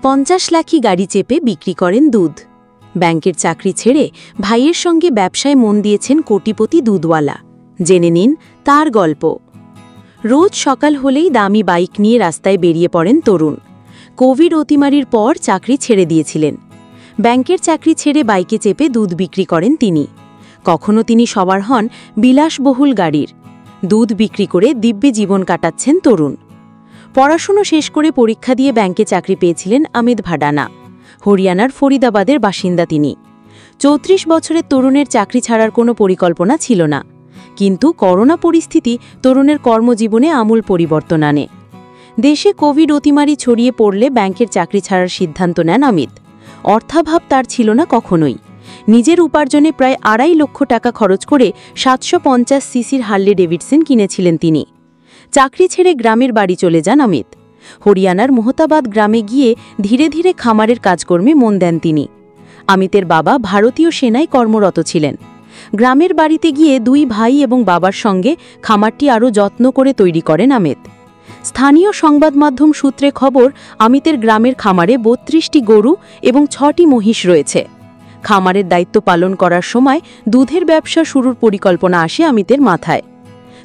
50 লাখি গাড়ি চেপে বিক্রি করেন দুধ। ব্যাংকের চাকরি ছেড়ে ভাইয়ের সঙ্গে ব্যবসায় মন দিয়েছেন কোটিপতি দুধওয়ালা। জেনে নিন তার গল্প। রোজ সকাল হলেই দামি বাইক নিয়ে রাস্তায় বেরিয়ে পড়েন তরুণ। কোভিড অতিমারির পর চাকরি ছেড়ে দিয়েছিলেন। ব্যাংকের চাকরি ছেড়ে বাইকে চেপে দুধ বিক্রি করেন তিনি। কখনো তিনি সবার হন বিলাসবহুল গাড়ির। দুধ বিক্রি করে দিব্যে জীবন কাটাচ্ছেন তরুণ। পড়াশুনো শেষ করে পরীক্ষা দিয়ে ব্যাংকে চাকরি পেয়েছিলেন আমিত ভাডানা। হরিয়ানার ফরিদাবাদের বাসিন্দা তিনি। 34 বছরের তরুণের চাকরি ছাড়ার কোনো পরিকল্পনা ছিল না, কিন্তু করোনা পরিস্থিতি তরুণের কর্মজীবনে আমূল পরিবর্তন আনে। দেশে কোভিড অতিমারি ছড়িয়ে পড়লে ব্যাংকের চাকরি ছাড়ার সিদ্ধান্ত নেন অমিত। অর্থাভাব তার ছিল না কখনোই। নিজের উপার্জনে প্রায় 2.5 লক্ষ টাকা খরচ করে 750 সিসির হার্লে ডেভিডসন কিনেছিলেন তিনি। চাকরি ছেড়ে গ্রামের বাড়ি চলে যান অমিত। হরিয়ানার মোহতাবাদ গ্রামে গিয়ে ধীরে ধীরে খামারের কাজকর্মে মন দেন তিনি। অমিতের বাবা ভারতীয় সেনায় কর্মরত ছিলেন। গ্রামের বাড়িতে গিয়ে 2 ভাই এবং বাবার সঙ্গে খামারটি আরও যত্ন করে তৈরি করেন অমিত। স্থানীয় সংবাদ মাধ্যম সূত্রে খবর, অমিতের গ্রামের খামারে 32টি গরু এবং 6টি মহিষ রয়েছে। খামারের দায়িত্ব পালন করার সময় দুধের ব্যবসা শুরুর পরিকল্পনা আসে অমিতের মাথায়।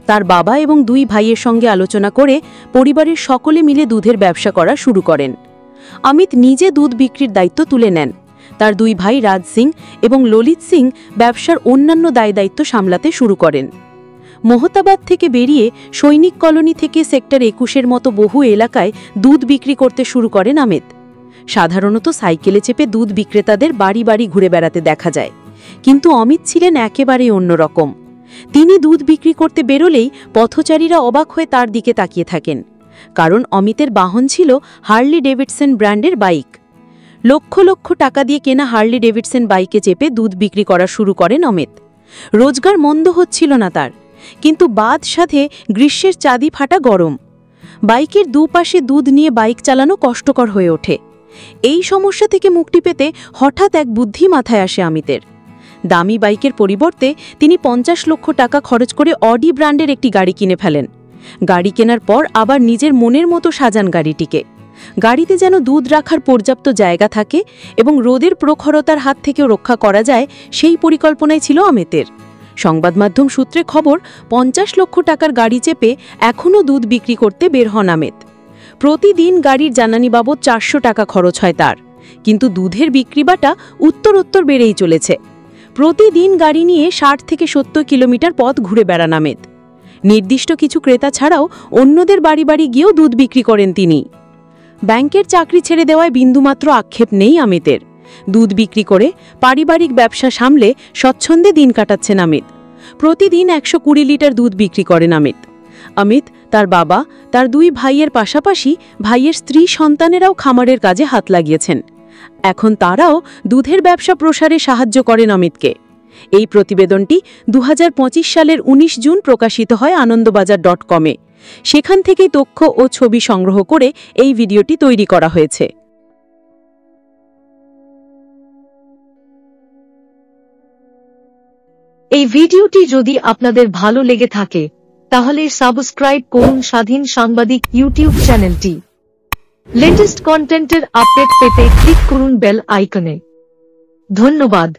তার বাবা এবং 2 ভাইয়ের সঙ্গে আলোচনা করে পরিবারের সকলে মিলে দুধের ব্যবসা করা শুরু করেন। অমিত নিজে দুধ বিক্রির দায়িত্ব তুলে নেন। তার 2 ভাই রাজ সিং এবং ললিত সিং ব্যবসার অন্যান্য দায়িত্ব সামলাতে শুরু করেন। মোহতাবাদ থেকে বেরিয়ে সৈনিক কলোনি থেকে সেক্টর 21-এর মতো বহু এলাকায় দুধ বিক্রি করতে শুরু করেন অমিত। সাধারণত সাইকেলে চেপে দুধ বিক্রেতাদের বাড়ি বাড়ি ঘুরে বেড়াতে দেখা যায়, কিন্তু অমিত ছিলেন একেবারেই অন্যরকম। তিনি দুধ বিক্রি করতে বেরোলেই পথচারীরা অবাক হয়ে তার দিকে তাকিয়ে থাকেন, কারণ অমিতের বাহন ছিল হার্লি ডেভিডসন ব্র্যান্ডের বাইক। লক্ষ লক্ষ টাকা দিয়ে কেনা হার্লি ডেভিডসন বাইকে চেপে দুধ বিক্রি করা শুরু করেন অমিত। রোজগার মন্দ হচ্ছিল না তার, কিন্তু বাদ সাথে গ্রীষ্মের চাঁদি ফাটা গরম। বাইকের দুপাশে দুধ নিয়ে বাইক চালানো কষ্টকর হয়ে ওঠে। এই সমস্যা থেকে মুক্তি পেতে হঠাৎ এক বুদ্ধি মাথায় আসে অমিতের। দামি বাইকের পরিবর্তে তিনি 50 লক্ষ টাকা খরচ করে অডি ব্র্যান্ডের একটি গাড়ি কিনে ফেলেন। গাড়ি কেনার পর আবার নিজের মনের মতো সাজান গাড়িটিকে। গাড়িতে যেন দুধ রাখার পর্যাপ্ত জায়গা থাকে এবং রোদের প্রখরতার হাত থেকেও রক্ষা করা যায়, সেই পরিকল্পনাই ছিল অমিতের। সংবাদ মাধ্যম সূত্রে খবর, 50 লক্ষ টাকার গাড়ি চেপে এখনও দুধ বিক্রি করতে বের হন অমিত। প্রতিদিন গাড়ির জ্বালানি বাবদ 400 টাকা খরচ হয় তার, কিন্তু দুধের বিক্রিবাটা উত্তরোত্তর বেড়েই চলেছে। প্রতিদিন গাড়ি নিয়ে 60 থেকে 70 কিলোমিটার পথ ঘুরে বেড়ান অমিত। নির্দিষ্ট কিছু ক্রেতা ছাড়াও অন্যদের বাড়ি বাড়ি গিয়েও দুধ বিক্রি করেন তিনি। ব্যাংকের চাকরি ছেড়ে দেওয়ায় বিন্দুমাত্র আক্ষেপ নেই অমিতের। দুধ বিক্রি করে পারিবারিক ব্যবসা সামলে স্বচ্ছন্দে দিন কাটাচ্ছেন অমিত। প্রতিদিন 120 লিটার দুধ বিক্রি করেন অমিত। অমিত, তার বাবা, তার 2 ভাইয়ের পাশাপাশি ভাইয়ের স্ত্রী সন্তানেরাও খামারের কাজে হাত লাগিয়েছেন। এখন তারাও দুধের ব্যবসা প্রসারে সাহায্য করেন অমিতকে। এই প্রতিবেদনটি 2025 সালের 19 জুন প্রকাশিত হয় আনন্দবাজার.com-এ। সেখান থেকেই তথ্য ও ছবি সংগ্রহ করে এই ভিডিওটি তৈরি করা হয়েছে। এই ভিডিওটি যদি আপনাদের ভালো লেগে থাকে তাহলে সাবস্ক্রাইব করুন স্বাধীন সাংবাদিক ইউটিউব চ্যানেলটি। লেটেস্ট কন্টেন্টের আপডেট পেতে ক্লিক করুন বেল আইকনে। ধন্যবাদ।